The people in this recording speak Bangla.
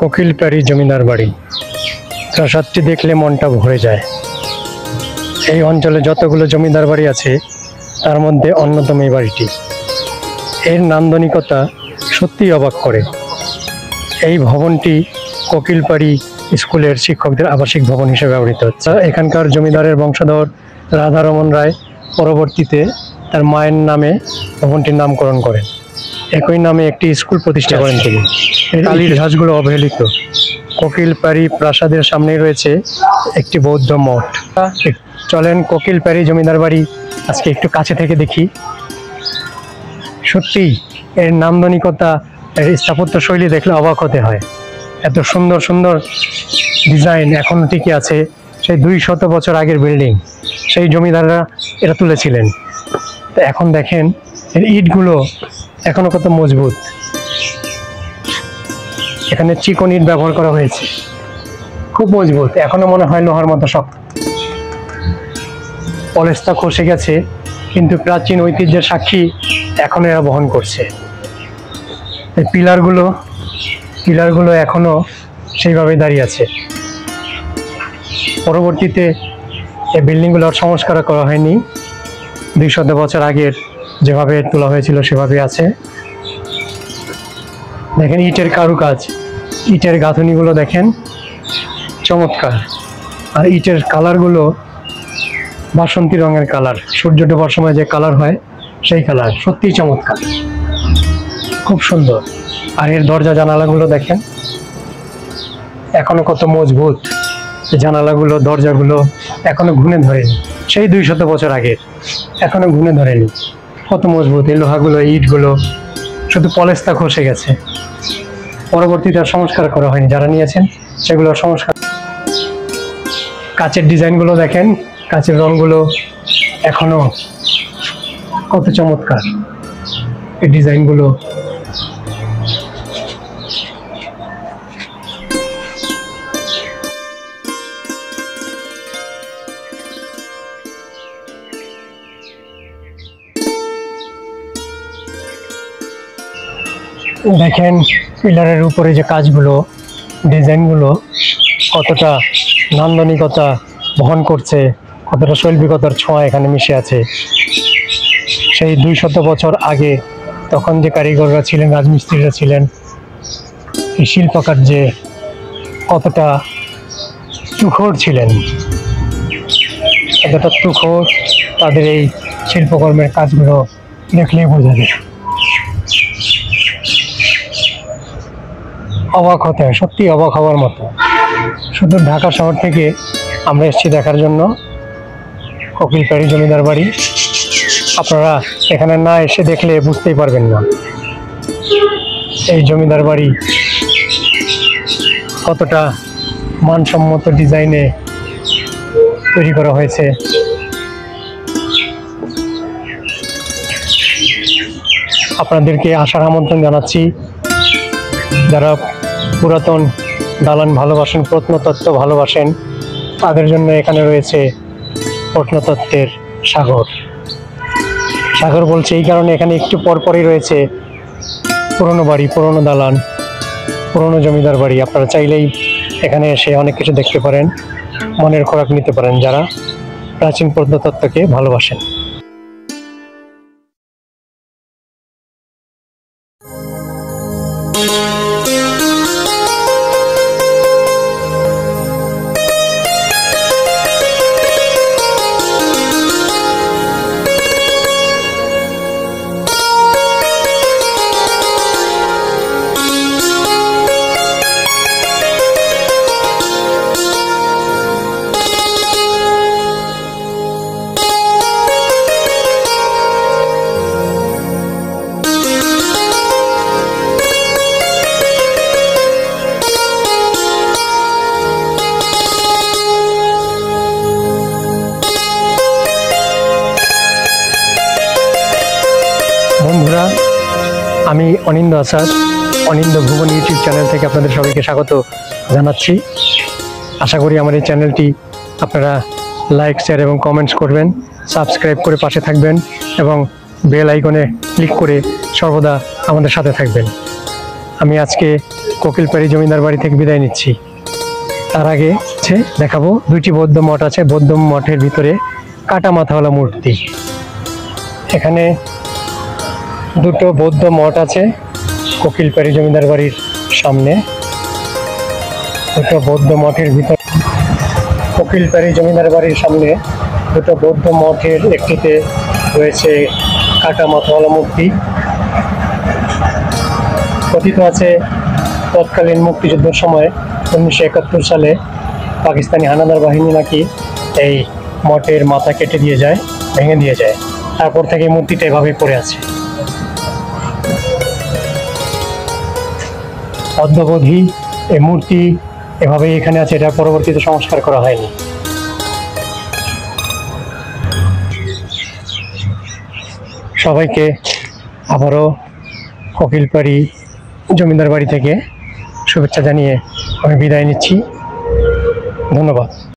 কোকিলপাড়ি জমিদার বাড়ি। প্রাসাদটি দেখলে মনটা ভরে যায়। এই অঞ্চলে যতগুলো জমিদার বাড়ি আছে তার মধ্যে অন্যতম এই বাড়িটি। এর নান্দনিকতা সত্যিই অবাক করে। এই ভবনটি কোকিলপাড়ি স্কুলের শিক্ষকদের আবাসিক ভবন হিসেবে ব্যবহৃত হচ্ছে। এখানকার জমিদারের বংশধর রাধারমন রায় পরবর্তীতে তার মায়ের নামে ভবনটির নামকরণ করেন। একই নামে একটি স্কুল প্রতিষ্ঠা করেন তিনি। টালির ধাঁচগুলো অবহেলিত। কোকিলপাড়ি প্রাসাদের সামনেই রয়েছে একটি বৌদ্ধ মঠ। চলেন কোকিলপাড়ি জমিদার বাড়ি আজকে একটু কাছে থেকে দেখি। সত্যি এর নান্দনিকতা, এর স্থাপত্য শৈলী দেখলে অবাক হতে হয়। এত সুন্দর সুন্দর ডিজাইন এখনো টিকে আছে। সেই 200 বছর আগের বিল্ডিং, সেই জমিদাররা এটা তুলেছিলেন। তো এখন দেখেন এর ইটগুলো এখনো কত মজবুত। এখানে চিকন ইট ব্যবহার করা হয়েছে, খুব মজবুত, এখনো মনে হয় লোহার মতো শক্ত। পলেস্তা খসে গেছে কিন্তু প্রাচীন ঐতিহ্যের সাক্ষী এখনো এরা বহন করছে। এই পিলারগুলো এখনো সেইভাবে দাঁড়িয়ে আছে। পরবর্তীতে এই বিল্ডিংগুলোর সংস্কার করা হয়নি। 200 বছর আগের যেভাবে তোলা হয়েছিল সেভাবে আছে। দেখেন ইটের কারুকাজ, ইটের গাঁথনিগুলো দেখেন চমৎকার। আর ইটের কালারগুলো বাসন্তী রঙের কালার, সূর্য ডোবার সময় যে কালার হয় সেই কালার, সত্যিই চমৎকার, খুব সুন্দর। আর এর দরজা জানালাগুলো দেখেন এখনো কত মজবুত। জানালাগুলো দরজাগুলো এখনো ঘুণে ধরেনি, সেই 200 বছর আগের, এখনো ঘুণে ধরেনি, কত মজবুত। এই লোহাগুলো, ইটগুলো শুধু পলেস্তা খসে গেছে। পরবর্তীতে আর সংস্কার করা হয়নি, যারা নিয়েছেন সেগুলো সংস্কার। কাচের ডিজাইনগুলো দেখেন, কাচের রঙগুলো এখনো কত চমৎকার এই ডিজাইনগুলো। দেখেন পিলারের উপরে যে কাজগুলো, ডিজাইনগুলো কতটা নান্দনিকতা বহন করছে, কতটা শৈল্পিকতার ছোঁয়া এখানে মিশে আছে। সেই 200 বছর আগে তখন যে কারিগররা ছিলেন, রাজমিস্ত্রিরা ছিলেন, এই শিল্পকার যে কতটা তুখোড় ছিলেন, কতটা তুখোড় তাদের এই শিল্পকর্মের কাজগুলো দেখলেই বোঝা যায়। অবাক হতে হয়, সত্যি অবাক হওয়ার মতো। শুধু ঢাকা শহর থেকে আমরা এসেছি দেখার জন্য কোকিলপাড়ি জমিদার বাড়ি। আপনারা এখানে না এসে দেখলে বুঝতেই পারবেন না এই জমিদার বাড়ি কতটা মানসম্মত ডিজাইনে তৈরি করা হয়েছে। আপনাদেরকে আসার আমন্ত্রণ জানাচ্ছি। যারা পুরাতন দালান ভালোবাসেন, প্রত্নতত্ত্ব ভালোবাসেন, তাদের জন্য এখানে রয়েছে প্রত্নতত্ত্বের সাগর। সাগর বলছে এই কারণে এখানে একটু পরপরই রয়েছে পুরনো বাড়ি, পুরনো দালান, পুরনো জমিদার বাড়ি। আপনারা চাইলেই এখানে এসে অনেক কিছু দেখতে পারেন, মনের খোরাক নিতে পারেন যারা প্রাচীন প্রত্নতত্ত্বকে ভালোবাসেন। বন্ধুরা, আমি অনিন্দ আসাদ, অনিন্দ ভুবন ইউটিউব চ্যানেল থেকে আপনাদের সবাইকে স্বাগত জানাচ্ছি। আশা করি আমার এই চ্যানেলটি আপনারা লাইক, শেয়ার এবং কমেন্টস করবেন, সাবস্ক্রাইব করে পাশে থাকবেন এবং বেল আইকনে ক্লিক করে সর্বদা আমাদের সাথে থাকবেন। আমি আজকে কোকিলপাড়ি জমিদার বাড়ি থেকে বিদায় নিচ্ছি। তার আগে দেখাবো দুইটি বৌদ্ধ মঠ আছে। বৌদ্ধ মঠের ভিতরে কাটা মাথাওয়ালা মূর্তি। এখানে দুটো বৌদ্ধ মঠ আছে কোকিলপাড়ি জমিদার বাড়ির সামনে। দুটো বৌদ্ধ মঠের ভিতরে কোকিলপাড়ি জমিদার বাড়ির সামনে দুটো বৌদ্ধ মঠের একটিতে রয়েছে কাটা মাথাওয়ালা মূর্তি। কথিত আছে তৎকালীন মুক্তিযুদ্ধের সময় 1971 সালে পাকিস্তানি হানাদার বাহিনী নাকি এই মঠের মাথা কেটে দিয়ে যায়, ভেঙে দিয়ে যায়। তারপর থেকে এই মূর্তিটা এভাবেই পড়ে আছে। অদ্যাবধি এই মূর্তি এভাবেই এখানে আছে, এটা পরবর্তীতে সংস্কার করা হয়নি। সবাইকে আবারও কোকিলপাড়ি জমিদার বাড়ি থেকে শুভেচ্ছা জানিয়ে আমি বিদায় নিচ্ছি। ধন্যবাদ।